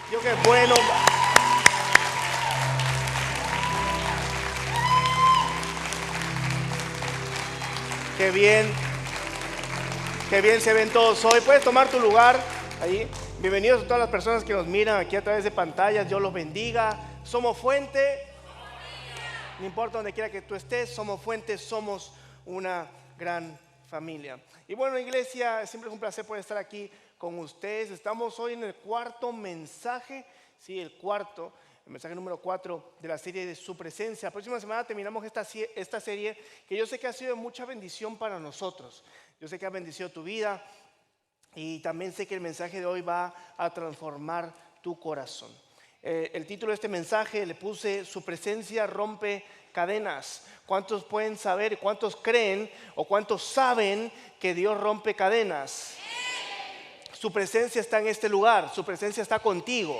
Dios que es bueno. Qué bien, qué bien se ven todos hoy. Puedes tomar tu lugar ahí. Bienvenidos a todas las personas que nos miran aquí a través de pantallas. Dios los bendiga. Somos Fuente. No importa donde quiera que tú estés, somos Fuente, somos una gran familia. Y bueno, iglesia, siempre es un placer poder estar aquí con ustedes. Estamos hoy en el cuarto mensaje, sí, el mensaje número 4 de la serie de su presencia. La próxima semana terminamos esta serie que yo sé que ha sido de mucha bendición para nosotros. Yo sé que ha bendecido tu vida y también sé que el mensaje de hoy va a transformar tu corazón. El título de este mensaje le puse: su presencia rompe cadenas. ¿Cuántos pueden saber, cuántos creen o cuántos saben que Dios rompe cadenas? Su presencia está en este lugar, su presencia está contigo.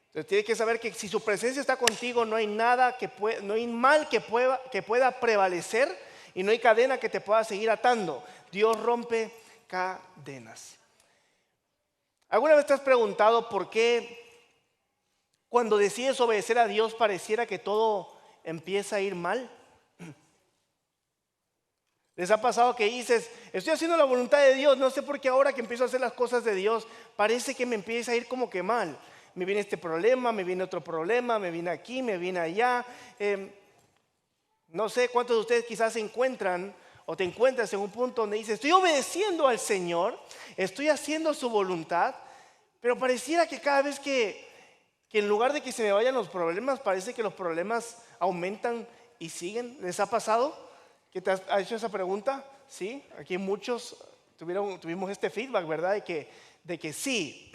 Entonces tienes que saber que si su presencia está contigo, no hay nada no hay mal que pueda prevalecer y no hay cadena que te pueda seguir atando. Dios rompe cadenas. ¿Alguna vez te has preguntado por qué cuando decides obedecer a Dios pareciera que todo empieza a ir mal? ¿Les ha pasado que dices, estoy haciendo la voluntad de Dios, no sé por qué ahora que empiezo a hacer las cosas de Dios parece que me empieza a ir como que mal? Me viene este problema, me viene otro problema, me viene aquí, me viene allá. No sé cuántos de ustedes quizás se encuentran o te encuentras en un punto donde dices, estoy obedeciendo al Señor, estoy haciendo su voluntad, pero pareciera que cada vez que en lugar de que se me vayan los problemas, parece que los problemas aumentan y siguen. ¿Les ha pasado que te has hecho esa pregunta? Sí, aquí muchos tuvimos este feedback, ¿verdad? De que sí.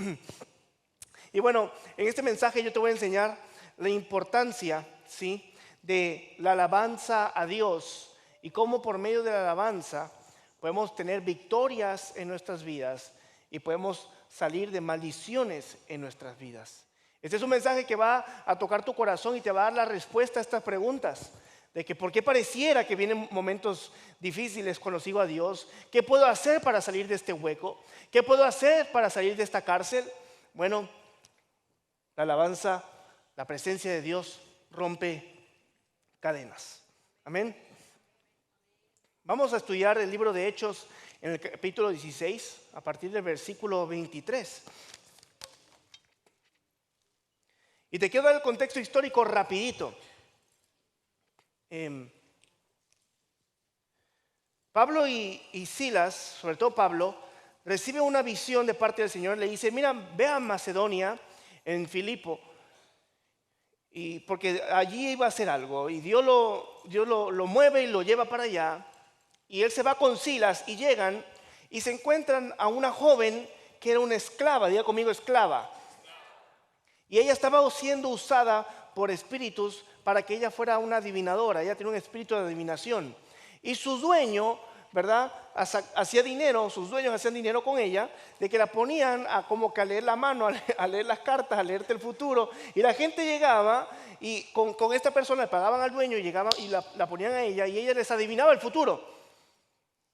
Y bueno, en este mensaje yo te voy a enseñar la importancia, ¿sí?, de la alabanza a Dios y cómo por medio de la alabanza podemos tener victorias en nuestras vidas y podemos salir de maldiciones en nuestras vidas. Este es un mensaje que va a tocar tu corazón y te va a dar la respuesta a estas preguntas. De que por qué pareciera que vienen momentos difíciles cuando sigo a Dios. ¿Qué puedo hacer para salir de este hueco? ¿Qué puedo hacer para salir de esta cárcel? Bueno, la alabanza, la presencia de Dios rompe cadenas. Amén. Vamos a estudiar el libro de Hechos en el capítulo 16 a partir del versículo 23. Y te quiero dar el contexto histórico rapidito. Pablo y Silas, sobre todo Pablo, recibe una visión de parte del Señor. Le dice, mira, ve a Macedonia, en Filipo, y porque allí iba a hacer algo. Y Dios lo mueve y lo lleva para allá. Y él se va con Silas y llegan y se encuentran a una joven que era una esclava. Diga conmigo, esclava. Y ella estaba siendo usada por espíritus para que ella fuera una adivinadora. Ella tenía un espíritu de adivinación. Y su dueño, ¿verdad?, hacía dinero, sus dueños hacían dinero con ella, de que la ponían a como que a leer la mano, a leer las cartas, a leerte el futuro. Y la gente llegaba y con esta persona le pagaban al dueño y llegaban y la ponían a ella y ella les adivinaba el futuro.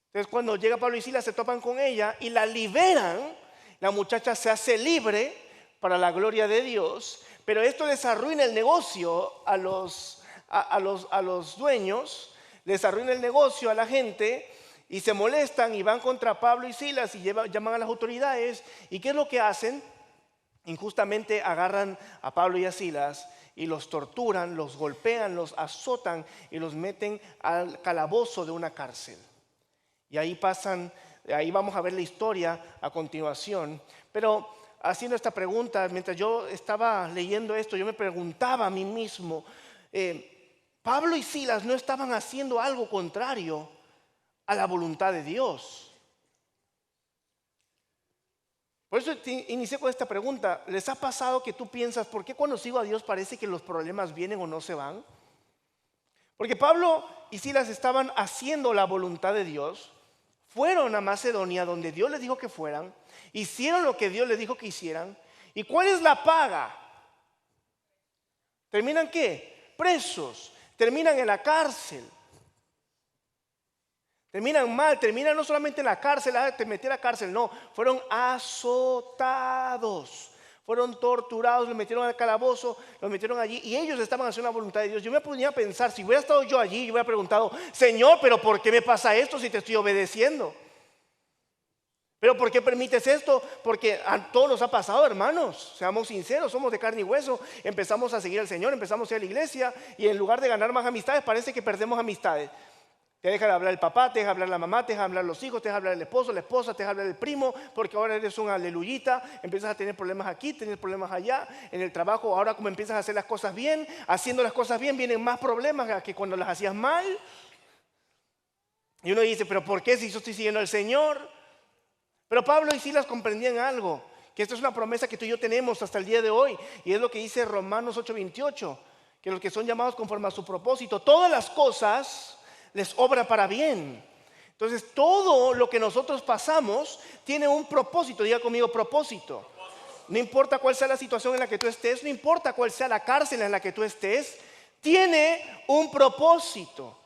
Entonces cuando llega Pablo y Silas se topan con ella y la liberan, la muchacha se hace libre para la gloria de Dios, pero esto les arruina el negocio a los dueños, les arruina el negocio a la gente y se molestan y van contra Pablo y Silas y llaman a las autoridades. ¿Y qué es lo que hacen? Injustamente agarran a Pablo y a Silas y los torturan, los golpean, los azotan y los meten al calabozo de una cárcel. Y ahí vamos a ver la historia a continuación. Pero haciendo esta pregunta, mientras yo estaba leyendo esto, yo me preguntaba a mí mismo, Pablo y Silas no estaban haciendo algo contrario a la voluntad de Dios. Por eso inicié con esta pregunta. ¿Les ha pasado que tú piensas, ¿por qué cuando sigo a Dios parece que los problemas vienen o no se van? Porque Pablo y Silas estaban haciendo la voluntad de Dios. Fueron a Macedonia donde Dios les dijo que fueran. Hicieron lo que Dios les dijo que hicieran. ¿Y cuál es la paga? ¿Terminan qué? Presos. Terminan en la cárcel. Terminan mal, terminan no solamente en la cárcel, te metí a la cárcel, no, fueron azotados, Fueron torturados, los metieron al calabozo, los metieron allí y ellos estaban haciendo la voluntad de Dios. Yo me ponía a pensar, si hubiera estado yo allí, yo hubiera preguntado, Señor, pero ¿por qué me pasa esto si te estoy obedeciendo? ¿Pero por qué permites esto? Porque a todos nos ha pasado, hermanos. Seamos sinceros, somos de carne y hueso. Empezamos a seguir al Señor, empezamos a ir a la iglesia y en lugar de ganar más amistades, parece que perdemos amistades. Te deja de hablar el papá, te deja de hablar la mamá, te deja de hablar los hijos, te deja de hablar el esposo, la esposa, te deja de hablar el primo, porque ahora eres un aleluyita, empiezas a tener problemas aquí, tener problemas allá, en el trabajo, ahora como empiezas a hacer las cosas bien, haciendo las cosas bien vienen más problemas que cuando las hacías mal. Y uno dice, pero ¿por qué si yo estoy siguiendo al Señor? Pero Pablo y Silas comprendían algo, que esto es una promesa que tú y yo tenemos hasta el día de hoy, y es lo que dice Romanos 8:28, que los que son llamados conforme a su propósito, todas las cosas les obra para bien. Entonces todo lo que nosotros pasamos tiene un propósito. Diga conmigo, propósito. No importa cuál sea la situación en la que tú estés, no importa cuál sea la cárcel en la que tú estés, tiene un propósito.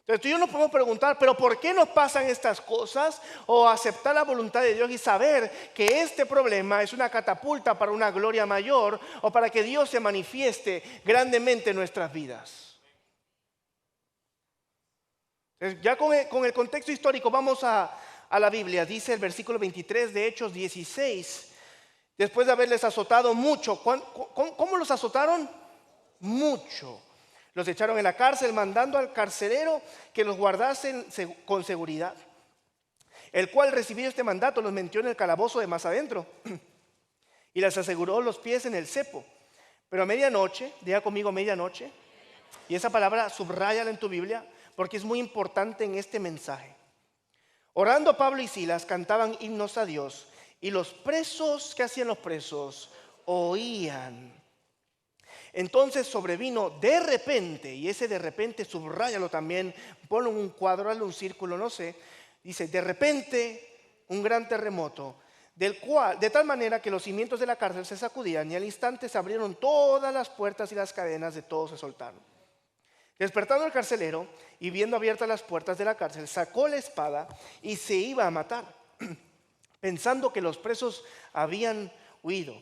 Entonces tú y yo nos podemos preguntar, pero ¿por qué nos pasan estas cosas? O aceptar la voluntad de Dios y saber que este problema es una catapulta para una gloria mayor o para que Dios se manifieste grandemente en nuestras vidas. Ya con el contexto histórico vamos a la Biblia. Dice el versículo 23 de Hechos 16. Después de haberles azotado mucho. ¿Cómo los azotaron? Mucho. Los echaron en la cárcel mandando al carcelero que los guardasen con seguridad. El cual recibió este mandato los metió en el calabozo de más adentro y les aseguró los pies en el cepo. Pero a medianoche, diga conmigo medianoche, y esa palabra subráyala en tu Biblia, porque es muy importante en este mensaje. Orando Pablo y Silas cantaban himnos a Dios y los presos, ¿qué hacían los presos? Oían. Entonces sobrevino de repente, y ese de repente subráyalo también, ponlo en un cuadro, hazle un círculo, no sé. Dice, de repente un gran terremoto, de tal manera que los cimientos de la cárcel se sacudían y al instante se abrieron todas las puertas y las cadenas de todos se soltaron. Despertando el carcelero y viendo abiertas las puertas de la cárcel, sacó la espada y se iba a matar, pensando que los presos habían huido.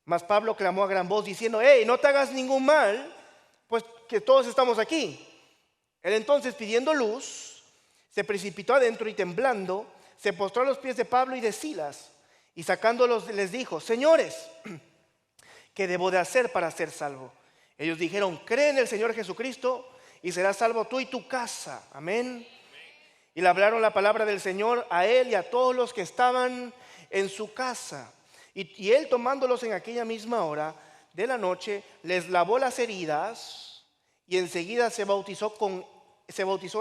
Mas Pablo clamó a gran voz diciendo, hey, no te hagas ningún mal, pues que todos estamos aquí. Él entonces, pidiendo luz, se precipitó adentro y temblando, se postró a los pies de Pablo y de Silas y sacándolos les dijo, señores, ¿qué debo de hacer para ser salvo? Ellos dijeron, cree en el Señor Jesucristo y serás salvo tú y tu casa. Amén. Y le hablaron la palabra del Señor a él y a todos los que estaban en su casa. Y él tomándolos en aquella misma hora de la noche, les lavó las heridas y enseguida se bautizó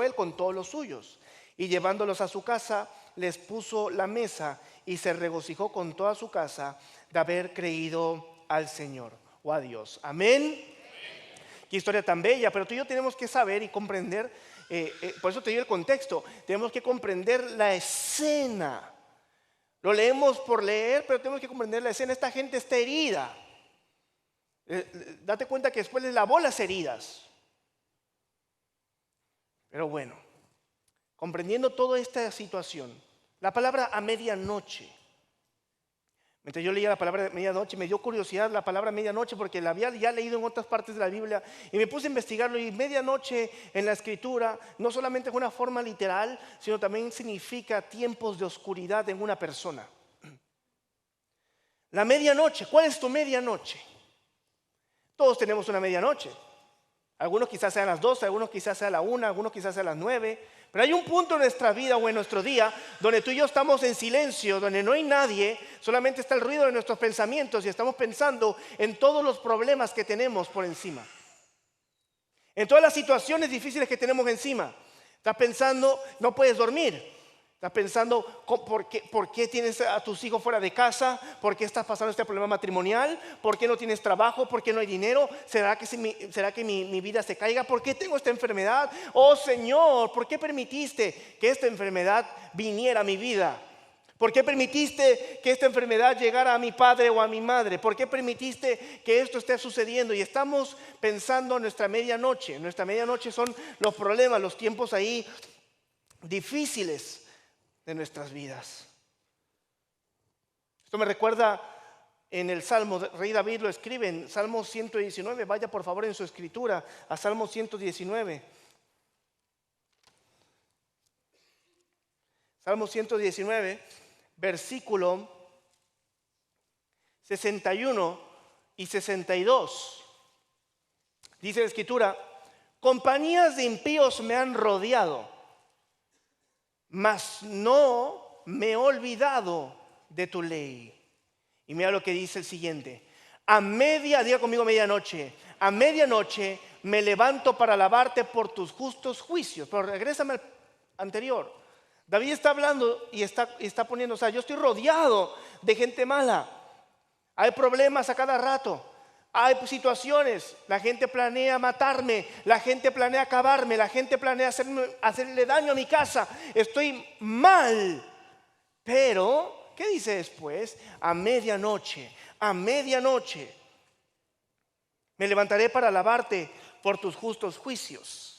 él con todos los suyos. Y llevándolos a su casa, les puso la mesa y se regocijó con toda su casa de haber creído al Señor o a Dios. Amén. Qué historia tan bella, pero tú y yo tenemos que saber y comprender, por eso te digo el contexto, tenemos que comprender la escena. Lo leemos por leer, pero tenemos que comprender la escena. Esta gente está herida. Date cuenta que después les lavó las heridas. Pero bueno, comprendiendo toda esta situación, la palabra a medianoche. Mientras yo leía la palabra de medianoche, me dio curiosidad la palabra medianoche porque la había ya leído en otras partes de la Biblia y me puse a investigarlo. Y medianoche en la escritura no solamente es una forma literal, sino también significa tiempos de oscuridad en una persona. La medianoche, ¿cuál es tu medianoche? Todos tenemos una medianoche. Algunos quizás sean las 12, algunos quizás sea la 1, algunos quizás sean las 9. Pero hay un punto en nuestra vida o en nuestro día donde tú y yo estamos en silencio, donde no hay nadie, solamente está el ruido de nuestros pensamientos y estamos pensando en todos los problemas que tenemos por encima. En todas las situaciones difíciles que tenemos encima. Estás pensando, no puedes dormir. Estás pensando, ¿por qué tienes a tus hijos fuera de casa? ¿Por qué estás pasando este problema matrimonial? ¿Por qué no tienes trabajo? ¿Por qué no hay dinero? ¿Será que mi vida se caiga? ¿Por qué tengo esta enfermedad? Oh Señor, ¿por qué permitiste que esta enfermedad viniera a mi vida? ¿Por qué permitiste que esta enfermedad llegara a mi padre o a mi madre? ¿Por qué permitiste que esto esté sucediendo? Y estamos pensando en nuestra medianoche. Nuestra medianoche son los problemas, los tiempos ahí difíciles de nuestras vidas. Esto me recuerda en el Salmo, Rey David lo escribe en Salmo 119, vaya por favor en su escritura a Salmo 119. Salmo 119, versículo 61 y 62. Dice la escritura: compañías de impíos me han rodeado, mas no me he olvidado de tu ley. Y mira lo que dice el siguiente: diga conmigo medianoche, a medianoche me levanto para alabarte por tus justos juicios. Pero regrésame al anterior. David está hablando y está poniendo, o sea, yo estoy rodeado de gente mala. Hay problemas a cada rato. Hay situaciones. La gente planea matarme. La gente planea acabarme. La gente planea hacerle daño a mi casa. Estoy mal. Pero, ¿qué dice después? A medianoche me levantaré para alabarte por tus justos juicios.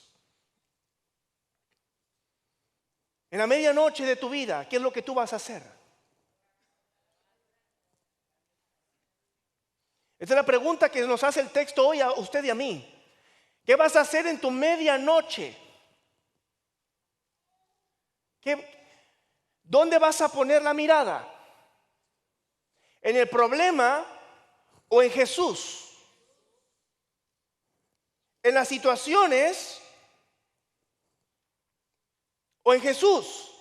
En la medianoche de tu vida, ¿qué es lo que tú vas a hacer? Esta es la pregunta que nos hace el texto hoy a usted y a mí. ¿Qué vas a hacer en tu medianoche? ¿Dónde vas a poner la mirada? ¿En el problema o en Jesús? ¿En las situaciones o en Jesús?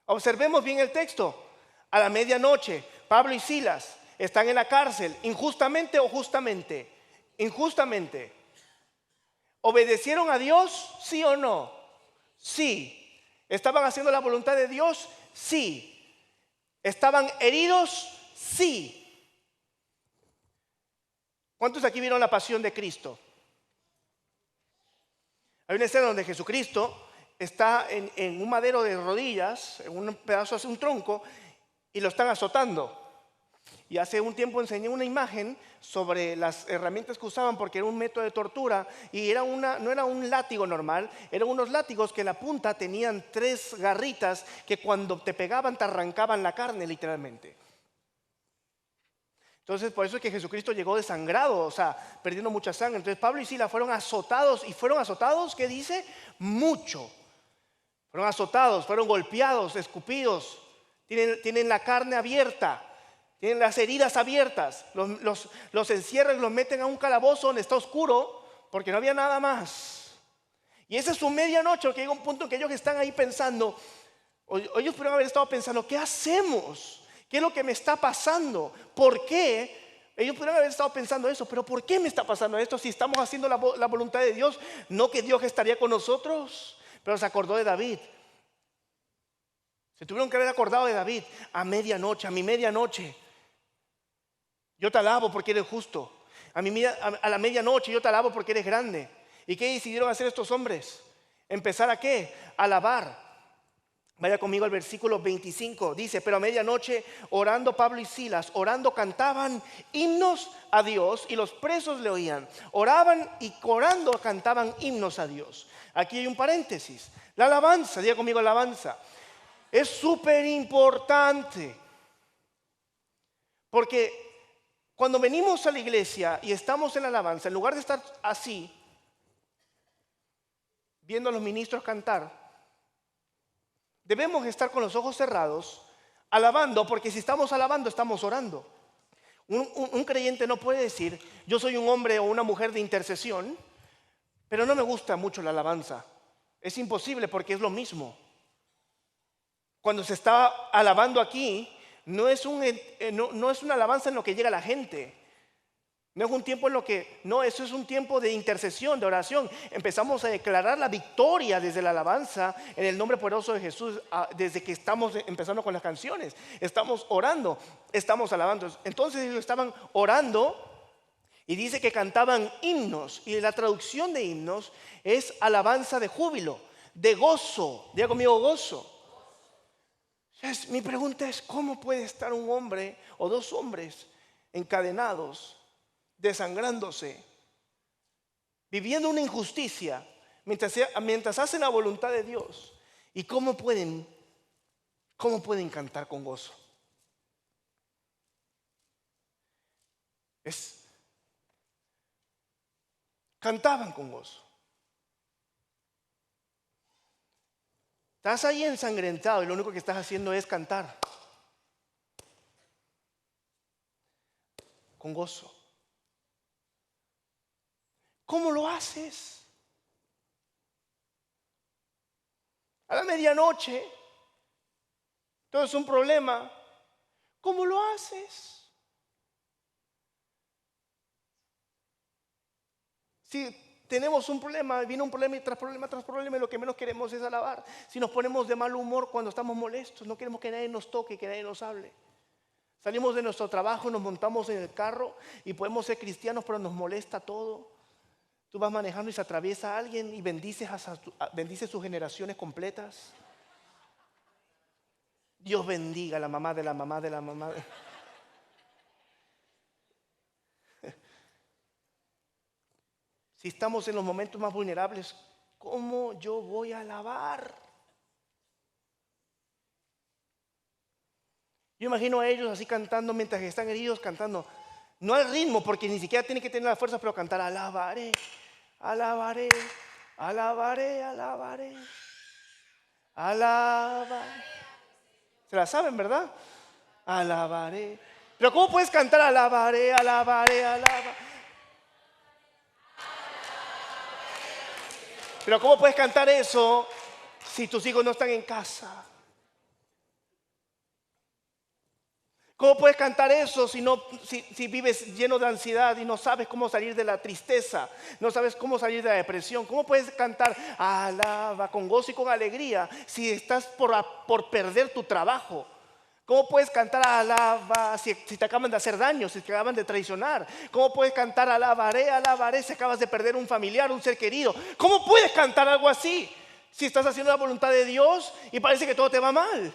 Observemos bien el texto. A la medianoche, Pablo y Silas están en la cárcel, injustamente o justamente. Injustamente. ¿Obedecieron a Dios? ¿Sí o no? Sí. ¿Estaban haciendo la voluntad de Dios? Sí. ¿Estaban heridos? Sí. ¿Cuántos aquí vieron la pasión de Cristo? Hay una escena donde Jesucristo está en un madero de rodillas, en un pedazo de un tronco, y lo están azotando. Y hace un tiempo enseñé una imagen sobre las herramientas que usaban, porque era un método de tortura, y no era un látigo normal, eran unos látigos que en la punta tenían 3 garritas que cuando te pegaban te arrancaban la carne literalmente. Entonces por eso es que Jesucristo llegó desangrado, o sea, perdiendo mucha sangre. Entonces Pablo y Silas fueron azotados, y fueron azotados, ¿qué dice? Mucho. Fueron azotados, fueron golpeados, escupidos, tienen la carne abierta. Tienen las heridas abiertas, los encierran y los meten a un calabozo donde está oscuro porque no había nada más. Y esa es su medianoche, porque llega un punto en que ellos están ahí pensando, ellos pudieron haber estado pensando, ¿qué hacemos? ¿Qué es lo que me está pasando? ¿Por qué? Ellos pudieron haber estado pensando eso, pero ¿por qué me está pasando esto si estamos haciendo la voluntad de Dios? ¿No que Dios estaría con nosotros? Pero se acordó de David. Se tuvieron que haber acordado de David. A medianoche, a mi medianoche, yo te alabo porque eres justo. A la medianoche yo te alabo porque eres grande. ¿Y qué decidieron hacer estos hombres? ¿Empezar a qué? A alabar. Vaya conmigo al versículo 25. Dice: pero a medianoche, orando Pablo y Silas, orando cantaban himnos a Dios, y los presos le oían. Oraban y orando cantaban himnos a Dios. Aquí hay un paréntesis. La alabanza, diga conmigo alabanza, es súper importante. Porque cuando venimos a la iglesia y estamos en la alabanza, en lugar de estar así, viendo a los ministros cantar, debemos estar con los ojos cerrados, alabando, porque si estamos alabando, estamos orando. Un creyente no puede decir, yo soy un hombre o una mujer de intercesión, pero no me gusta mucho la alabanza. Es imposible, porque es lo mismo. Cuando se está alabando aquí, no es una alabanza en lo que llega la gente. No es un tiempo en lo que, no, eso es un tiempo de intercesión, de oración. Empezamos a declarar la victoria desde la alabanza en el nombre poderoso de Jesús, desde que estamos empezando con las canciones. Estamos orando, estamos alabando. Entonces ellos estaban orando y dice que cantaban himnos. Y la traducción de himnos es alabanza de júbilo, de gozo. Diga conmigo, gozo. Mi pregunta es, ¿cómo puede estar un hombre o 2 hombres encadenados, desangrándose, viviendo una injusticia mientras hacen la voluntad de Dios? ¿Y cómo pueden cantar con gozo? Es, cantaban con gozo. Estás ahí ensangrentado y lo único que estás haciendo es cantar con gozo. ¿Cómo lo haces? A la medianoche, todo es un problema. ¿Cómo lo haces? Si tenemos un problema, viene un problema y tras problema, y lo que menos queremos es alabar. Si nos ponemos de mal humor cuando estamos molestos, no queremos que nadie nos toque, que nadie nos hable. Salimos de nuestro trabajo, nos montamos en el carro y podemos ser cristianos, pero nos molesta todo. Tú vas manejando y se atraviesa alguien y bendices sus generaciones completas. Dios bendiga a la mamá de la mamá de la mamá. Si estamos en los momentos más vulnerables, ¿cómo yo voy a alabar? Yo imagino a ellos así cantando mientras están heridos, cantando. No al ritmo, porque ni siquiera tienen que tener la fuerza, pero cantar alabaré, alabaré, alabaré, alabaré, alabaré. Se la saben, ¿verdad? Alabaré. Pero ¿cómo puedes cantar alabaré, alabaré, alabaré? Pero ¿cómo puedes cantar eso si tus hijos no están en casa? ¿Cómo puedes cantar eso si vives lleno de ansiedad y no sabes cómo salir de la tristeza? No sabes cómo salir de la depresión. ¿Cómo puedes cantar alaba con gozo y con alegría si estás por perder tu trabajo? ¿Cómo puedes cantar alaba si te acaban de hacer daño, si te acaban de traicionar? ¿Cómo puedes cantar alabaré, alabaré si acabas de perder un familiar, un ser querido? ¿Cómo puedes cantar algo así si estás haciendo la voluntad de Dios y parece que todo te va mal?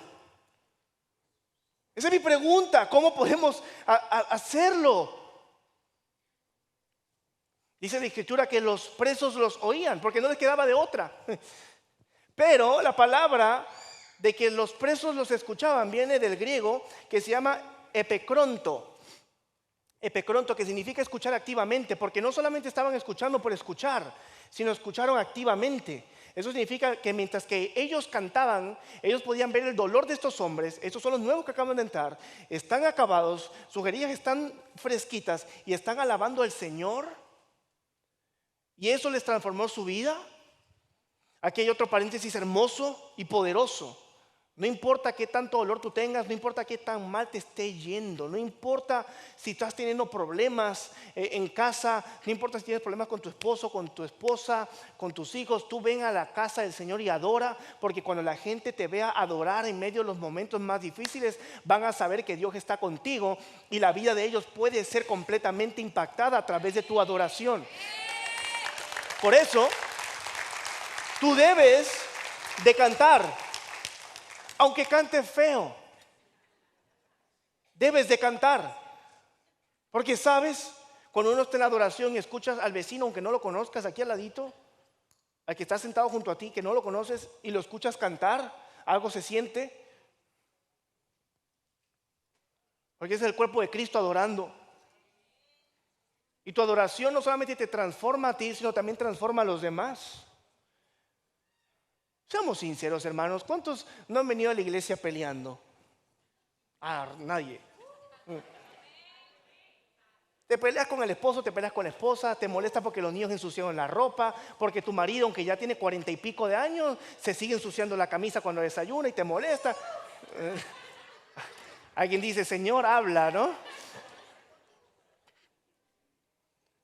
Esa es mi pregunta. ¿Cómo podemos hacerlo? Dice la Escritura que los presos los oían porque no les quedaba de otra. Pero la palabra de que los presos los escuchaban viene del griego que se llama epecronto. Epecronto, que significa escuchar activamente, porque no solamente estaban escuchando por escuchar, sino escucharon activamente. Eso significa que mientras que ellos cantaban, ellos podían ver el dolor de estos hombres. Estos son los nuevos que acaban de entrar, están acabados, sus heridas están fresquitas y están alabando al Señor. Y eso les transformó su vida. Aquí hay otro paréntesis hermoso y poderoso. No importa qué tanto dolor tú tengas, no importa qué tan mal te esté yendo, no importa si estás teniendo problemas en casa, no importa si tienes problemas con tu esposo, con tu esposa, con tus hijos, tú ven a la casa del Señor y adora, porque cuando la gente te vea adorar en medio de los momentos más difíciles, van a saber que Dios está contigo y la vida de ellos puede ser completamente impactada a través de tu adoración. Por eso, tú debes de cantar. Aunque cantes feo, debes de cantar. Porque sabes, cuando uno está en la adoración y escuchas al vecino, aunque no lo conozcas, aquí al ladito, al que está sentado junto a ti, que no lo conoces, y lo escuchas cantar, algo se siente. Porque es el cuerpo de Cristo adorando. Y tu adoración no solamente te transforma a ti, sino también transforma a los demás. Seamos sinceros, hermanos. ¿Cuántos no han venido a la iglesia peleando? Nadie. Te peleas con el esposo, te peleas con la esposa, te molesta porque los niños ensuciaron la ropa, porque tu marido, aunque ya tiene 40 y pico de años, se sigue ensuciando la camisa cuando desayuna y te molesta. Alguien dice, Señor, habla, ¿no?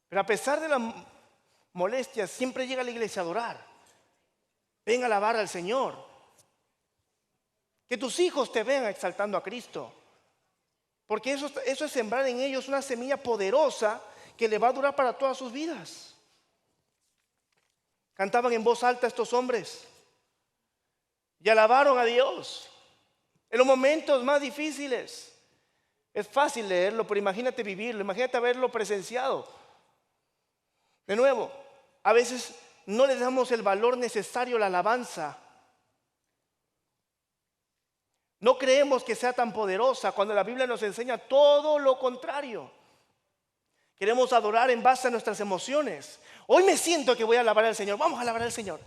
Pero a pesar de las molestias, siempre llega a la iglesia a adorar. Ven a alabar al Señor. Que tus hijos te vean exaltando a Cristo. Porque eso es sembrar en ellos una semilla poderosa que le va a durar para todas sus vidas. Cantaban en voz alta estos hombres y alabaron a Dios en los momentos más difíciles. Es fácil leerlo, pero imagínate vivirlo, imagínate haberlo presenciado. De nuevo, a veces no le damos el valor necesario a la alabanza. No creemos que sea tan poderosa cuando la Biblia nos enseña todo lo contrario. Queremos adorar en base a nuestras emociones. Hoy me siento que voy a alabar al Señor. Vamos a alabar al Señor.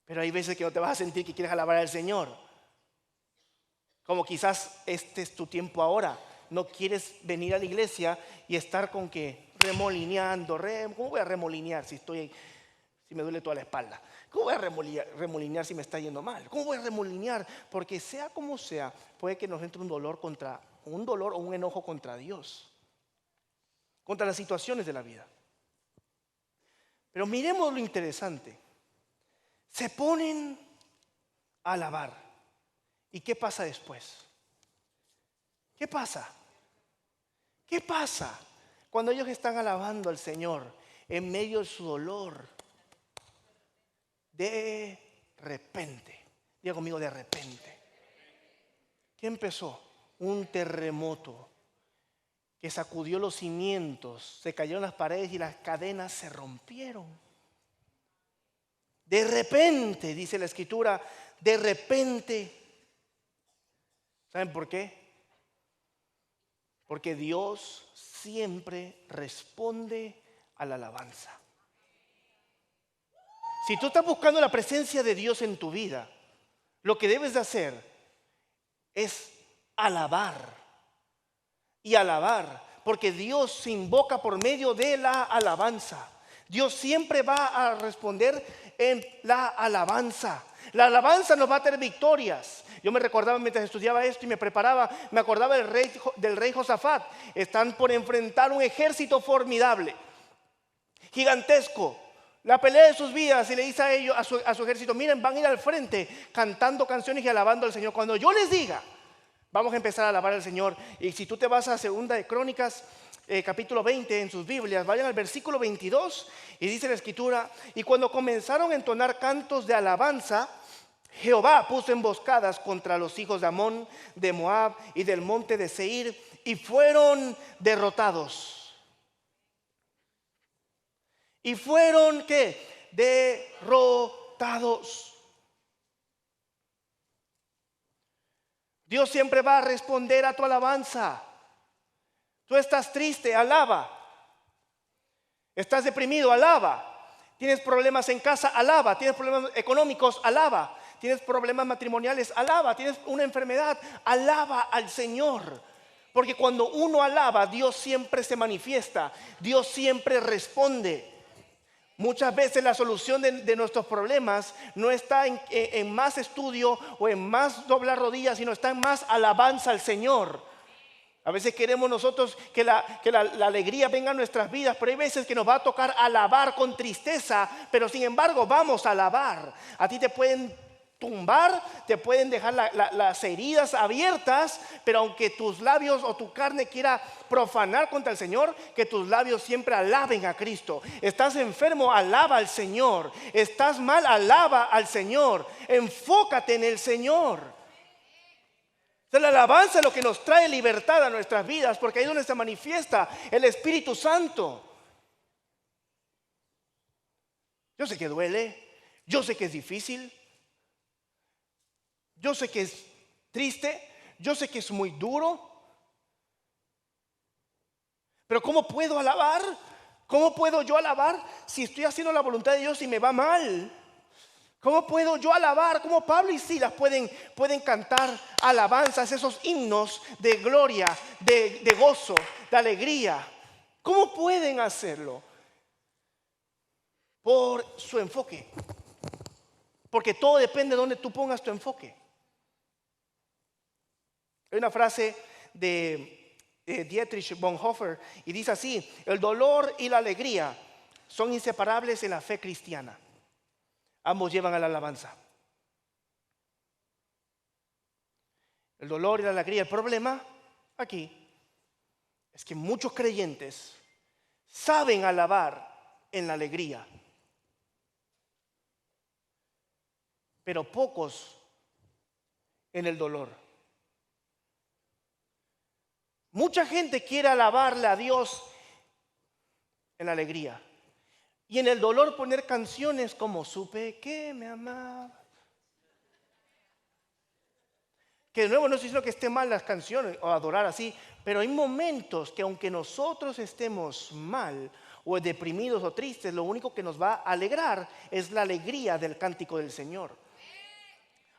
Pero hay veces que no te vas a sentir que quieres alabar al Señor. Como quizás este es tu tiempo ahora. No quieres venir a la iglesia y estar con que remolineando. ¿Cómo voy a remolinear si me duele toda la espalda? ¿Cómo voy a remolinear si me está yendo mal? ¿Cómo voy a remolinear? Porque sea como sea, puede que nos entre un dolor o un enojo contra Dios, contra las situaciones de la vida. Pero miremos lo interesante. Se ponen a alabar. ¿Y qué pasa después? ¿Qué pasa? ¿Qué pasa cuando ellos están alabando al Señor en medio de su dolor? De repente, diga conmigo, de repente. ¿Qué empezó? Un terremoto que sacudió los cimientos, se cayeron las paredes y las cadenas se rompieron. De repente, dice la Escritura, de repente. ¿Saben por qué? Porque Dios siempre responde a la alabanza. Si tú estás buscando la presencia de Dios en tu vida, lo que debes de hacer es alabar y alabar, porque Dios se invoca por medio de la alabanza. Dios siempre va a responder en la alabanza. La alabanza nos va a tener victorias. Yo me recordaba mientras estudiaba esto y me preparaba, me acordaba del rey Josafat. Están por enfrentar un ejército formidable, gigantesco. La pelea de sus vidas, y le dice a ellos, a su ejército: miren, van a ir al frente cantando canciones y alabando al Señor. Cuando yo les diga, vamos a empezar a alabar al Señor. Y si tú te vas a Segunda de Crónicas, capítulo 20 en sus Biblias, vayan al versículo 22 y dice la Escritura: y cuando comenzaron a entonar cantos de alabanza, Jehová puso emboscadas contra los hijos de Amón, de Moab y del monte de Seir, y fueron derrotados. Y fueron, ¿qué? Derrotados. Dios siempre va a responder a tu alabanza. Tú estás triste, alaba. Estás deprimido, alaba. Tienes problemas en casa, alaba. Tienes problemas económicos, alaba. Tienes problemas matrimoniales, alaba. Tienes una enfermedad, alaba al Señor. Porque cuando uno alaba, Dios siempre se manifiesta. Dios siempre responde. Muchas veces la solución de nuestros problemas no está en más estudio o en más doblar rodillas, sino está en más alabanza al Señor. A veces queremos nosotros que la alegría venga a nuestras vidas, pero hay veces que nos va a tocar alabar con tristeza, pero sin embargo vamos a alabar. A ti te pueden tumbar, te pueden dejar las heridas abiertas, pero aunque tus labios o tu carne quiera profanar contra el Señor, que tus labios siempre alaben a Cristo. Estás enfermo, alaba al Señor. Estás mal, alaba al Señor. Enfócate en el Señor. La alabanza es lo que nos trae libertad a nuestras vidas, porque ahí es donde se manifiesta el Espíritu Santo. Yo sé que duele, yo sé que es difícil, yo sé que es triste, yo sé que es muy duro. Pero ¿cómo puedo alabar? ¿Cómo puedo yo alabar si estoy haciendo la voluntad de Dios y me va mal? ¿Cómo puedo yo alabar? ¿Cómo Pablo y Silas pueden cantar alabanzas, esos himnos de gloria, de gozo, de alegría? ¿Cómo pueden hacerlo? Por su enfoque. Porque todo depende de donde tú pongas tu enfoque. Hay una frase de Dietrich Bonhoeffer y dice así: el dolor y la alegría son inseparables en la fe cristiana. Ambos llevan a la alabanza. El dolor y la alegría. El problema aquí es que muchos creyentes saben alabar en la alegría, pero pocos en el dolor. Mucha gente quiere alabarle a Dios en la alegría y en el dolor poner canciones como supe que me amaba. Que de nuevo no estoy diciendo que esté mal las canciones o adorar así, pero hay momentos que aunque nosotros estemos mal o deprimidos o tristes, lo único que nos va a alegrar es la alegría del cántico del Señor.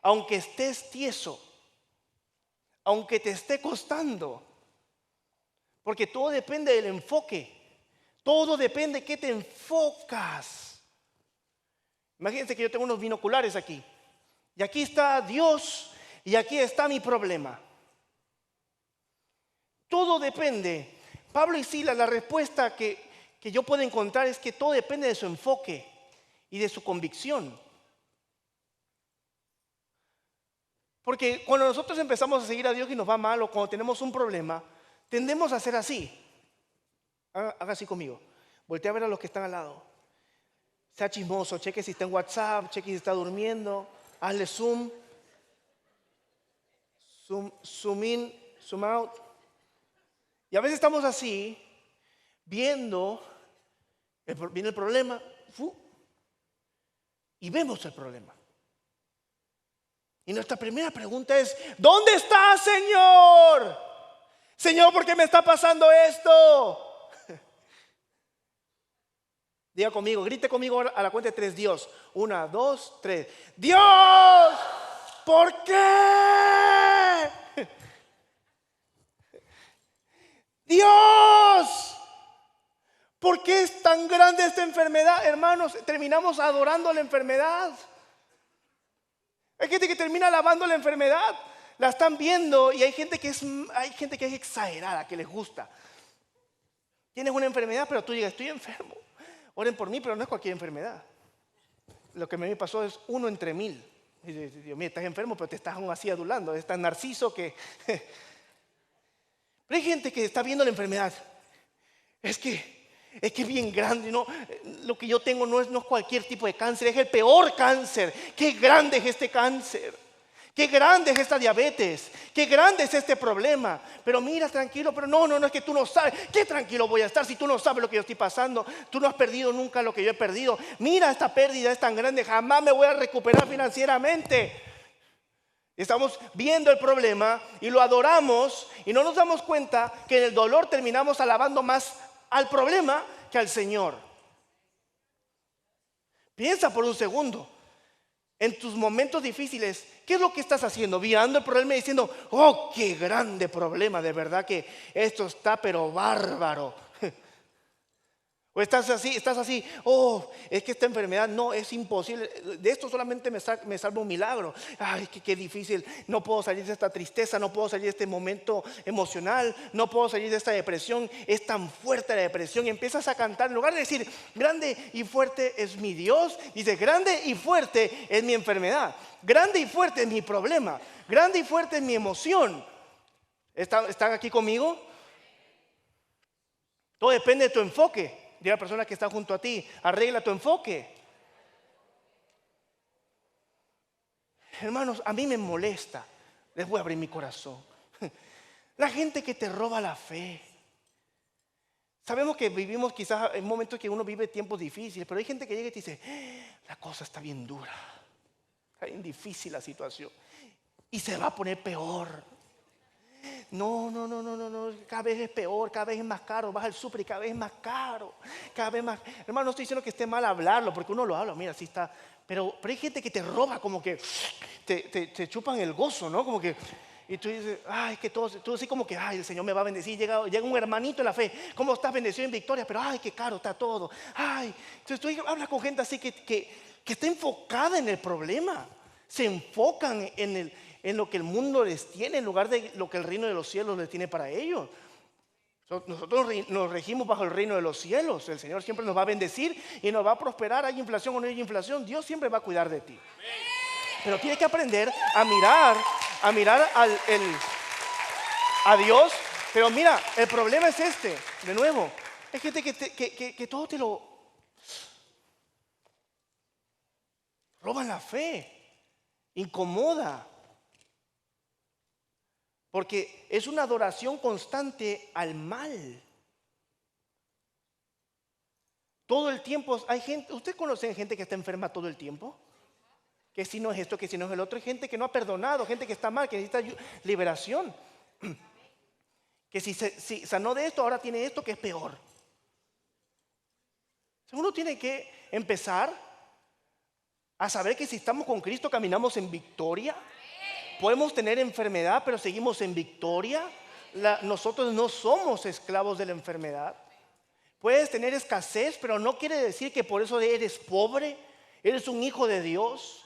Aunque estés tieso, aunque te esté costando, porque todo depende del enfoque, todo depende de qué te enfocas. Imagínense que yo tengo unos binoculares aquí, y aquí está Dios, y aquí está mi problema. Todo depende. Pablo y Silas, la respuesta que yo puedo encontrar es que todo depende de su enfoque y de su convicción. Porque cuando nosotros empezamos a seguir a Dios y nos va mal, o cuando tenemos un problema, tendemos a hacer así. Haga así conmigo. Voltea a ver a los que están al lado. Sea chismoso, cheque si está en WhatsApp, cheque si está durmiendo, hazle zoom in, zoom out. Y a veces estamos así, viendo, viene el problema, y vemos el problema. Y nuestra primera pregunta es: ¿dónde está, Señor? Señor, ¿por qué me está pasando esto? Diga conmigo, grite conmigo a la cuenta de 3, Dios. 1, 2, 3. Dios, ¿por qué? Dios, ¿por qué es tan grande esta enfermedad? Hermanos, terminamos adorando la enfermedad. Hay gente que termina alabando la enfermedad. La están viendo y hay gente que es exagerada, que les gusta. Tienes una enfermedad, pero tú digas: estoy enfermo. Oren por mí, pero no es cualquier enfermedad. Lo que me pasó es 1 entre 1000. Y Dios mío, estás enfermo, pero te estás aún así adulando. Es tan narciso que... Pero hay gente que está viendo la enfermedad. Es que es bien grande, ¿no? Lo que yo tengo no es cualquier tipo de cáncer, es el peor cáncer. Qué grande es este cáncer. Qué grande es esta diabetes. Qué grande es este problema. Pero mira, tranquilo, pero no, es que tú no sabes. Qué tranquilo voy a estar si tú no sabes lo que yo estoy pasando. Tú no has perdido nunca lo que yo he perdido. Mira, esta pérdida es tan grande, jamás me voy a recuperar financieramente. Estamos viendo el problema y lo adoramos y no nos damos cuenta que en el dolor terminamos alabando más al problema que al Señor. Piensa por un segundo. En tus momentos difíciles, ¿qué es lo que estás haciendo? Mirando el problema y diciendo: oh, qué grande problema, de verdad que esto está pero bárbaro. O estás así, oh, es que esta enfermedad no es imposible, de esto solamente me salva un milagro. Ay, qué difícil, no puedo salir de esta tristeza, no puedo salir de este momento emocional, no puedo salir de esta depresión, es tan fuerte la depresión. Y empiezas a cantar, en lugar de decir: grande y fuerte es mi Dios, dices: grande y fuerte es mi enfermedad, grande y fuerte es mi problema, grande y fuerte es mi emoción. ¿Están aquí conmigo? Todo depende de tu enfoque. Dile a la persona que está junto a ti: arregla tu enfoque. Hermanos, a mí me molesta. Les voy a abrir mi corazón. La gente que te roba la fe. Sabemos que vivimos quizás en momentos que uno vive tiempos difíciles, pero hay gente que llega y te dice: la cosa está bien dura, está bien difícil la situación y se va a poner peor. No, cada vez es peor, cada vez es más caro. Vas al súper y cada vez es más caro, cada vez más. Hermano, no estoy diciendo que esté mal hablarlo, porque uno lo habla, mira, así está. Pero hay gente que te roba, como que te chupan el gozo, ¿no? Como que, y tú dices: ay, que tú así como que: ay, el Señor me va a bendecir. Llega un hermanito en la fe: ¿cómo estás, bendecido en victoria? Pero ay, qué caro está todo. Ay, entonces tú hablas con gente así que está enfocada en el problema. Se enfocan en lo que el mundo les tiene, en lugar de lo que el reino de los cielos les tiene para ellos. Nosotros nos regimos bajo el reino de los cielos. El Señor siempre nos va a bendecir y nos va a prosperar. Hay inflación o no hay inflación, Dios siempre va a cuidar de ti. Pero tienes que aprender a mirar a Dios. Pero mira, el problema es este. De nuevo, hay gente que todo te lo roban la fe, incomoda. Porque es una adoración constante al mal. Todo el tiempo hay gente. ¿Usted conoce gente que está enferma todo el tiempo? que si no es esto, que si no es el otro. Hay gente que no ha perdonado, gente que está mal, que necesita liberación. Que si sanó de esto, ahora tiene esto que es peor. Uno tiene que empezar a saber que si estamos con Cristo caminamos en victoria. Podemos tener enfermedad, pero seguimos en victoria. Nosotros no somos esclavos de la enfermedad. Puedes tener escasez, pero no quiere decir que por eso eres pobre. Eres un hijo de Dios.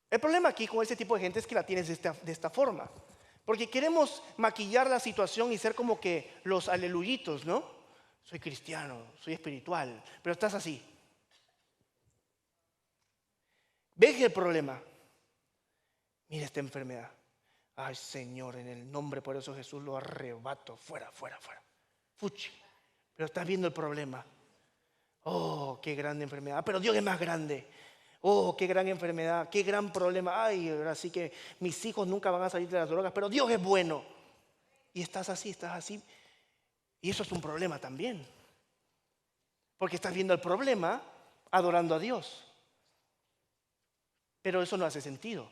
El problema aquí con ese tipo de gente es que la tienes de esta forma. Porque queremos maquillar la situación y ser como que los aleluyitos, ¿no? Soy cristiano, soy espiritual, pero estás así. ¿Ves el problema? Mira esta enfermedad. Ay, Señor, en el nombre poderoso de Jesús lo arrebato. Fuera, fuera, fuera. Fuchi. Pero estás viendo el problema. Oh, qué grande enfermedad. Pero Dios es más grande. Oh, qué gran enfermedad, qué gran problema. Ay, ahora sí que mis hijos nunca van a salir de las drogas, pero Dios es bueno. Y estás así, estás así. Y eso es un problema también. Porque estás viendo el problema adorando a Dios. Pero eso no hace sentido.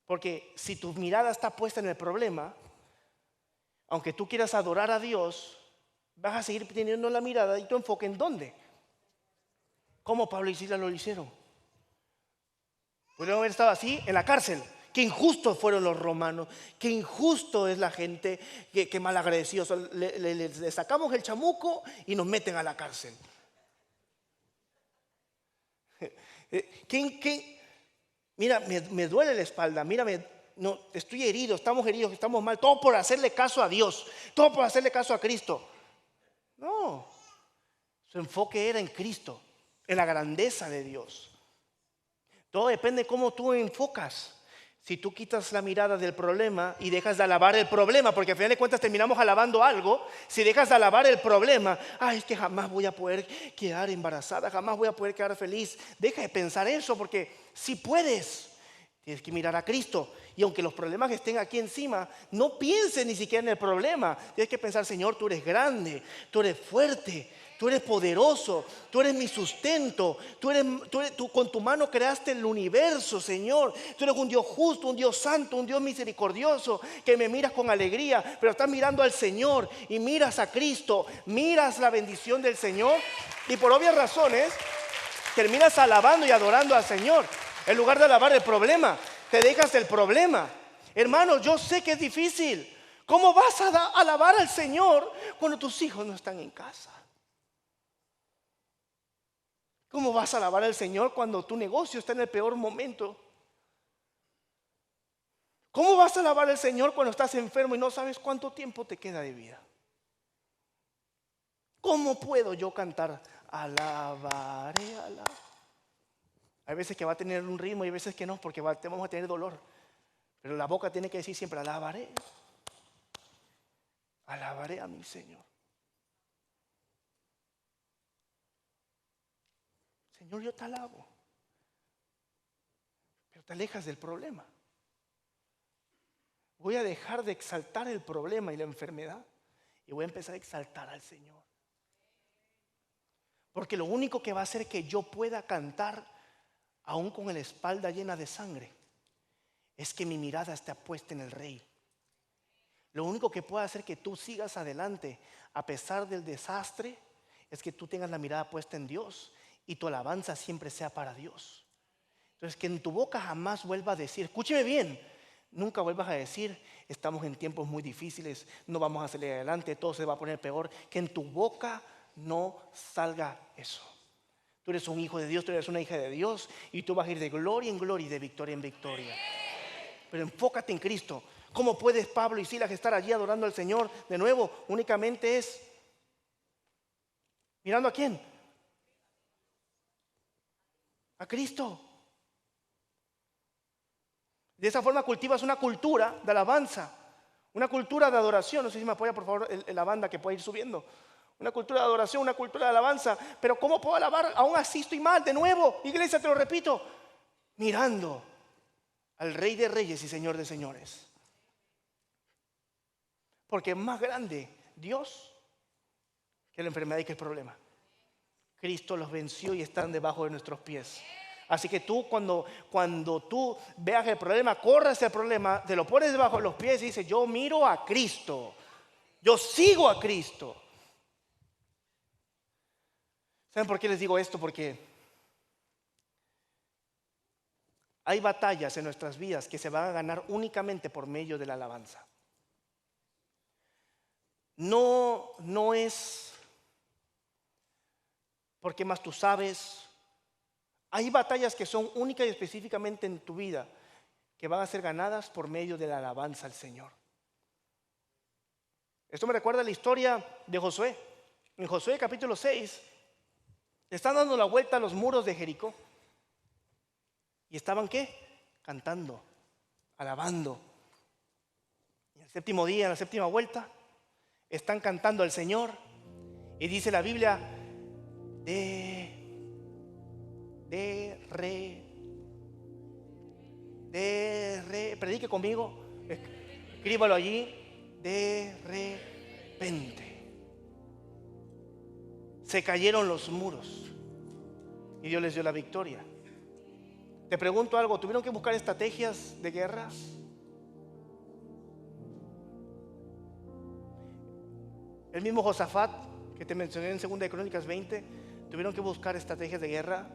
Porque si tu mirada está puesta en el problema, aunque tú quieras adorar a Dios, vas a seguir teniendo la mirada y tu enfoque ¿en dónde? ¿Cómo Pablo y Silas lo hicieron? Pudieron haber estado así en la cárcel. Qué injustos fueron los romanos. Qué injusto es la gente. Qué malagradecidos. Le sacamos el chamuco y nos meten a la cárcel. Mira, me duele la espalda. Mira, no, estoy herido. Estamos heridos, estamos mal. Todo por hacerle caso a Dios. Todo por hacerle caso a Cristo. No. Su enfoque era en Cristo, en la grandeza de Dios. Todo depende de cómo tú enfocas. Si tú quitas la mirada del problema y dejas de alabar el problema, porque al final de cuentas terminamos alabando algo. Si dejas de alabar el problema, ay, es que jamás voy a poder quedar embarazada, jamás voy a poder quedar feliz. Deja de pensar eso, porque si puedes, tienes que mirar a Cristo. Y aunque los problemas estén aquí encima, no pienses ni siquiera en el problema. Tienes que pensar, Señor, tú eres grande, tú eres fuerte, tú eres poderoso, tú eres mi sustento, tú con tu mano creaste el universo, Señor. Tú eres un Dios justo, un Dios santo, un Dios misericordioso, que me miras con alegría, pero estás mirando al Señor y miras a Cristo, miras la bendición del Señor y por obvias razones terminas alabando y adorando al Señor. En lugar de alabar el problema, te dejas el problema. Hermano, yo sé que es difícil. ¿Cómo vas a alabar al Señor cuando tus hijos no están en casa? ¿Cómo vas a alabar al Señor cuando tu negocio está en el peor momento? ¿Cómo vas a alabar al Señor cuando estás enfermo y no sabes cuánto tiempo te queda de vida? ¿Cómo puedo yo cantar? Alabaré, alabaré. Hay veces que va a tener un ritmo y hay veces que no, porque vamos a tener dolor. Pero la boca tiene que decir siempre, alabaré. Alabaré a mi Señor. Señor, yo te alabo. Pero te alejas del problema. Voy a dejar de exaltar el problema y la enfermedad y voy a empezar a exaltar al Señor. Porque lo único que va a hacer que yo pueda cantar, aún con la espalda llena de sangre, es que mi mirada esté puesta en el Rey. Lo único que puede hacer que tú sigas adelante a pesar del desastre es que tú tengas la mirada puesta en Dios y tu alabanza siempre sea para Dios. Entonces, que en tu boca jamás vuelva a decir, escúcheme bien, nunca vuelvas a decir, estamos en tiempos muy difíciles, no vamos a salir adelante, todo se va a poner peor. Que en tu boca no salga eso. Tú eres un hijo de Dios, tú eres una hija de Dios y tú vas a ir de gloria en gloria y de victoria en victoria. Pero enfócate en Cristo. ¿Cómo puedes Pablo y Silas estar allí adorando al Señor? De nuevo, únicamente es mirando a quién. A Cristo. De esa forma cultivas una cultura de alabanza, una cultura de adoración. No sé si me apoya por favor la banda que puede ir subiendo. Una cultura de adoración, una cultura de alabanza. Pero ¿cómo puedo alabar? Aún así estoy mal. De nuevo, iglesia, te lo repito, mirando al Rey de Reyes y Señor de Señores. Porque es más grande Dios que la enfermedad y que el problema. Cristo los venció y están debajo de nuestros pies. Así que tú cuando tú veas el problema, corras el problema, te lo pones debajo de los pies y dices: yo miro a Cristo, yo sigo a Cristo. ¿Saben por qué les digo esto? Porque hay batallas en nuestras vidas que se van a ganar únicamente por medio de la alabanza. No es porque más tú sabes. Hay batallas que son únicas y específicamente en tu vida que van a ser ganadas por medio de la alabanza al Señor. Esto me recuerda a la historia de Josué. En Josué capítulo 6 están dando la vuelta a los muros de Jericó. ¿Y estaban qué? Cantando, alabando. Y el séptimo día, en la séptima vuelta, están cantando al Señor. Y dice la Biblia: predique conmigo, escríbalo allí. De repente se cayeron los muros y Dios les dio la victoria. Te pregunto algo: ¿tuvieron que buscar estrategias de guerra? El mismo Josafat que te mencioné en 2 de Crónicas 20, ¿tuvieron que buscar estrategias de guerra?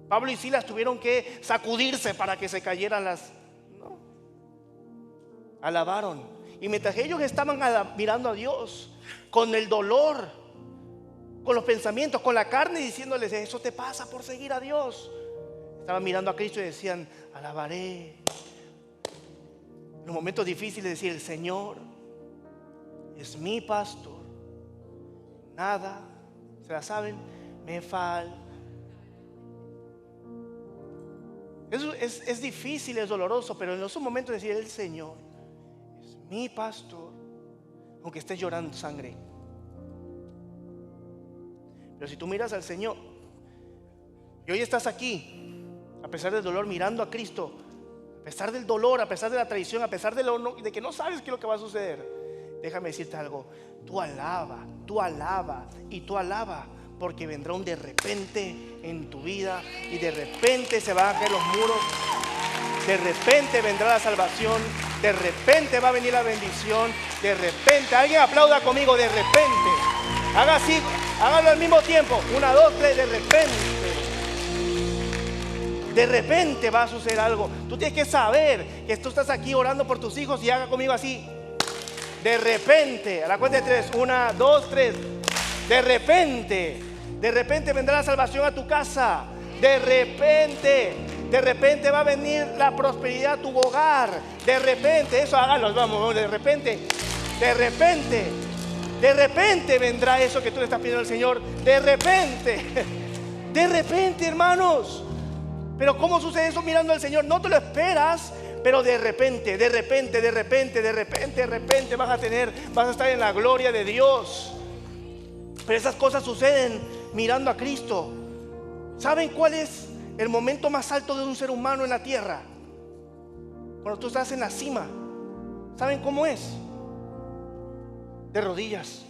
Pablo y Silas tuvieron que sacudirse para que se cayeran las... No. Alabaron. Y mientras ellos estaban mirando a Dios con el dolor, con los pensamientos, con la carne, diciéndoles: eso te pasa por seguir a Dios, estaban mirando a Cristo y decían: alabaré. En los momentos difíciles decir: el Señor es mi pastor, nada, se la saben, me falta. Eso es difícil, es doloroso, pero en esos momentos decir: el Señor es mi pastor, aunque estés llorando sangre. Pero si tú miras al Señor y hoy estás aquí, a pesar del dolor, mirando a Cristo, a pesar del dolor, a pesar de la traición, a pesar de que no sabes qué es lo que va a suceder, déjame decirte algo: tú alaba y tú alaba, porque vendrá un de repente en tu vida y de repente se van a caer los muros, de repente vendrá la salvación, de repente va a venir la bendición, de repente. Alguien aplauda conmigo: de repente. Haga así, hágalo al mismo tiempo. 1, 2, 3, de repente. De repente va a suceder algo. Tú tienes que saber que tú estás aquí orando por tus hijos y haga conmigo así: de repente. A la cuenta de 3, 1, 2, 3. De repente vendrá la salvación a tu casa. De repente va a venir la prosperidad a tu hogar. De repente, eso hágalo, vamos, de repente vendrá eso que tú le estás pidiendo al Señor. De repente, hermanos. Pero ¿cómo sucede eso mirando al Señor? No te lo esperas, pero de repente vas a estar en la gloria de Dios. Pero esas cosas suceden mirando a Cristo. ¿Saben cuál es el momento más alto de un ser humano en la tierra? Cuando tú estás en la cima. ¿Saben cómo es? De rodillas.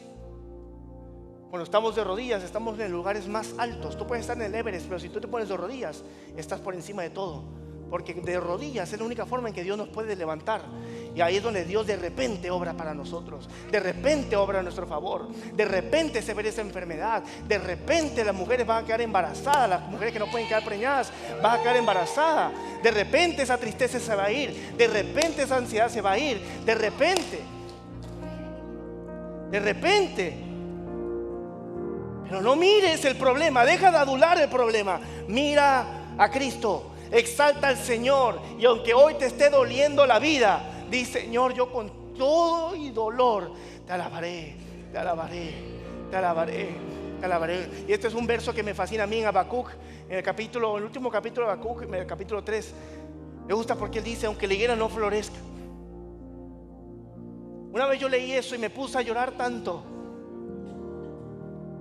Cuando estamos de rodillas, estamos en lugares más altos. Tú puedes estar en el Everest, pero si tú te pones de rodillas, estás por encima de todo. Porque de rodillas es la única forma en que Dios nos puede levantar. Y ahí es donde Dios de repente obra para nosotros. De repente obra a nuestro favor. De repente se ve esa enfermedad. De repente las mujeres van a quedar embarazadas. Las mujeres que no pueden quedar preñadas van a quedar embarazadas. De repente esa tristeza se va a ir. De repente esa ansiedad se va a ir. De repente. Pero no mires el problema. Deja de adular el problema. Mira a Cristo. Exalta al Señor. Y aunque hoy te esté doliendo la vida, di: Señor, yo con todo y dolor te alabaré. Y este es un verso que me fascina a mí en Habacuc, en el último capítulo de Habacuc, en el capítulo 3. Me gusta porque él dice: aunque la higuera no florezca. Una vez yo leí eso y me puse a llorar tanto.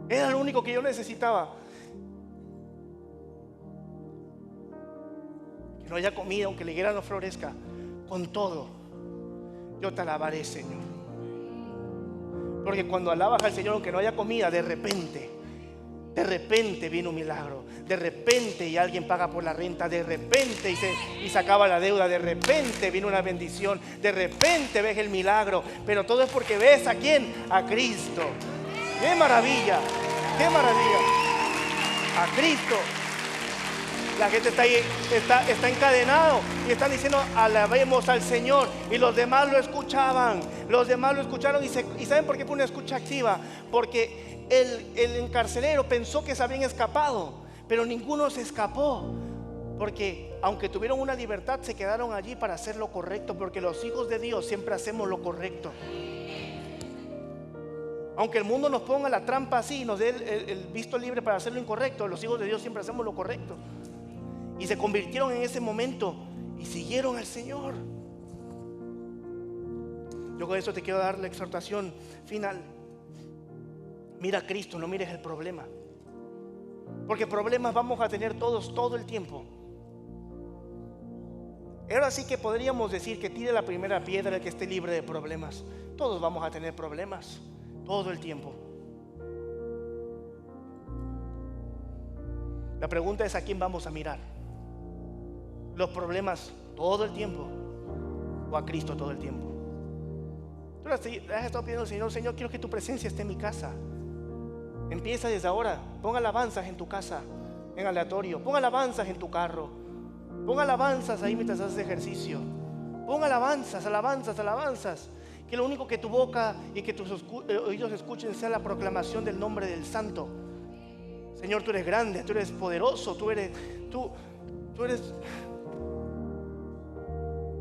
Era lo único que yo necesitaba. Que no haya comida, aunque la higuera no florezca. Con todo, yo te alabaré, Señor. Porque cuando alabas al Señor, aunque no haya comida, de repente viene un milagro. De repente y alguien paga por la renta. De repente y se acaba la deuda. De repente viene una bendición. De repente ves el milagro. Pero todo es porque ves ¿a quién? A Cristo. ¡Qué maravilla! ¡Qué maravilla! A Cristo. La gente está ahí, está encadenado y están diciendo alabemos al Señor. Y los demás lo escuchaban. Los demás lo escucharon y ¿saben por qué fue una escucha activa? Porque el encarcelero pensó que se habían escapado, pero ninguno se escapó. Porque aunque tuvieron una libertad, se quedaron allí para hacer lo correcto. Porque los hijos de Dios siempre hacemos lo correcto. Aunque el mundo nos ponga la trampa así y nos dé el visto libre para hacer lo incorrecto, los hijos de Dios siempre hacemos lo correcto. Y se convirtieron en ese momento y siguieron al Señor. Yo con eso te quiero dar la exhortación final. Mira a Cristo, no mires el problema. Porque problemas vamos a tener todos, todo el tiempo. Ahora sí que podríamos decir que tire la primera piedra el que esté libre de problemas. Todos vamos a tener problemas, todo el tiempo. La pregunta es: ¿a quién vamos a mirar? ¿Los problemas todo el tiempo o a Cristo todo el tiempo? Tú le has estado pidiendo al Señor: Señor, quiero que tu presencia esté en mi casa. Empieza desde ahora. Pon alabanzas en tu casa, en aleatorio. Pon alabanzas en tu carro. Pon alabanzas ahí mientras haces ejercicio. Pon alabanzas, alabanzas, alabanzas. Que lo único que tu boca y que tus oídos escuchen sea la proclamación del nombre del Santo. Señor, tú eres grande, tú eres poderoso, tú eres...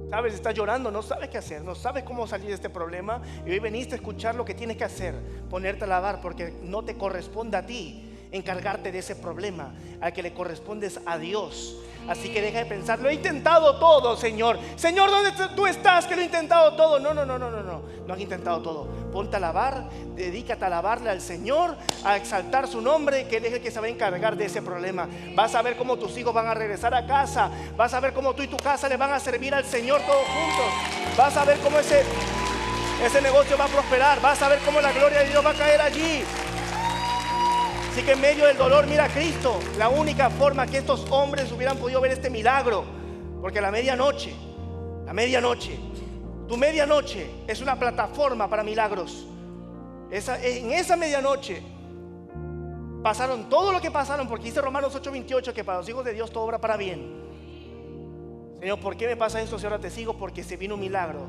Sabes, estás llorando, no sabes qué hacer, no sabes cómo salir de este problema. Y hoy veniste a escuchar lo que tienes que hacer: ponerte a alabar, porque no te corresponde a ti encargarte de ese problema. Al que le corresponde es a Dios. Así que deja de pensar: lo he intentado todo, Señor. Señor, ¿dónde tú estás? Que lo he intentado todo. No has intentado todo. Ponte a alabar, dedícate a alabarle al Señor, a exaltar su nombre, que Él es el que se va a encargar de ese problema. Vas a ver cómo tus hijos van a regresar a casa. Vas a ver cómo tú y tu casa le van a servir al Señor todos juntos. Vas a ver cómo ese negocio va a prosperar. Vas a ver cómo la gloria de Dios va a caer allí. Así que en medio del dolor mira a Cristo. La única forma que estos hombres hubieran podido ver este milagro, porque la medianoche, tu medianoche es una plataforma para milagros. En esa medianoche pasaron todo lo que pasaron, porque dice Romanos 8:28 que para los hijos de Dios todo obra para bien. Señor, ¿por qué me pasa esto si ahora te sigo? Porque se vino un milagro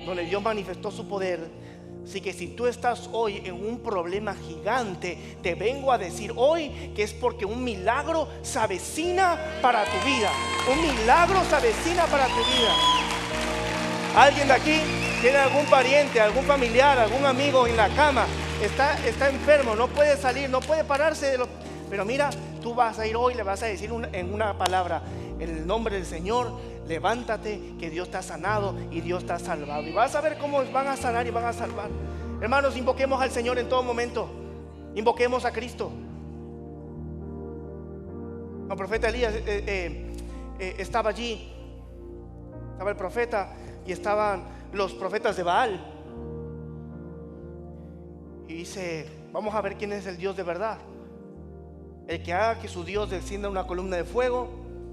donde Dios manifestó su poder. Así que si tú estás hoy en un problema gigante, te vengo a decir hoy que es porque un milagro se avecina para tu vida. Un milagro se avecina para tu vida. ¿Alguien de aquí tiene algún pariente, algún familiar, algún amigo en la cama? Está enfermo, no puede salir, no puede pararse Pero mira, tú vas a ir hoy, le vas a decir en una palabra: en el nombre del Señor, levántate, que Dios te ha sanado y Dios te ha salvado. Y vas a ver cómo van a sanar y van a salvar. Hermanos, invoquemos al Señor en todo momento. Invoquemos a Cristo. El profeta Elías estaba allí. Estaba el profeta y estaban los profetas de Baal. Y dice: vamos a ver quién es el Dios de verdad. El que haga que su Dios descienda una columna de fuego,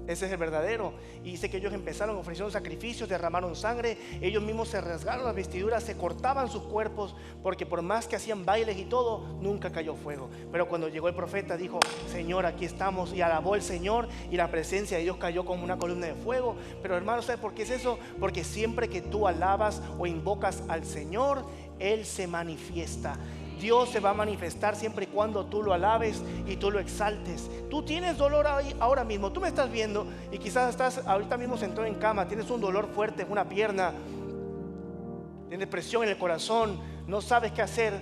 ese es el verdadero. Y dice que ellos empezaron, ofrecieron sacrificios, derramaron sangre. Ellos mismos se rasgaron las vestiduras, se cortaban sus cuerpos, porque por más que hacían bailes y todo, nunca cayó fuego. Pero cuando llegó el profeta, dijo: Señor, aquí estamos. Y alabó el Señor, y la presencia de Dios cayó como una columna de fuego. Pero hermanos, ¿sabes por qué es eso? Porque siempre que tú alabas o invocas al Señor, Él se manifiesta. Dios se va a manifestar siempre y cuando tú lo alabes y tú lo exaltes. Tú tienes dolor ahora mismo, tú me estás viendo y quizás estás ahorita mismo sentado en cama, tienes un dolor fuerte en una pierna, tienes presión en el corazón, no sabes qué hacer.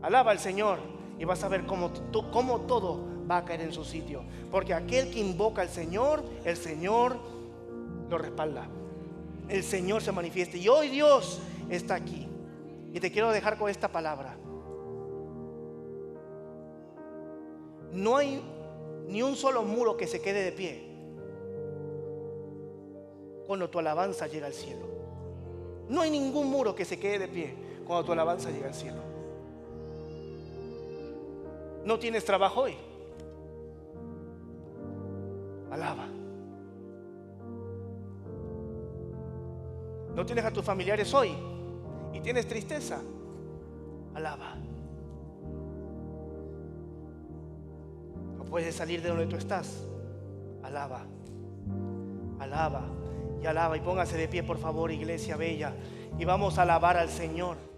Alaba al Señor y vas a ver cómo todo va a caer en su sitio, porque aquel que invoca al Señor, el Señor lo respalda, el Señor se manifiesta. Y hoy Dios está aquí y te quiero dejar con esta palabra: no hay ni un solo muro que se quede de pie cuando tu alabanza llega al cielo. No hay ningún muro que se quede de pie cuando tu alabanza llega al cielo. No tienes trabajo hoy. Alaba. No tienes a tus familiares hoy y tienes tristeza. Alaba. No puedes salir de donde tú estás. Alaba. Alaba y alaba. Y póngase de pie, por favor, iglesia bella, y vamos a alabar al Señor.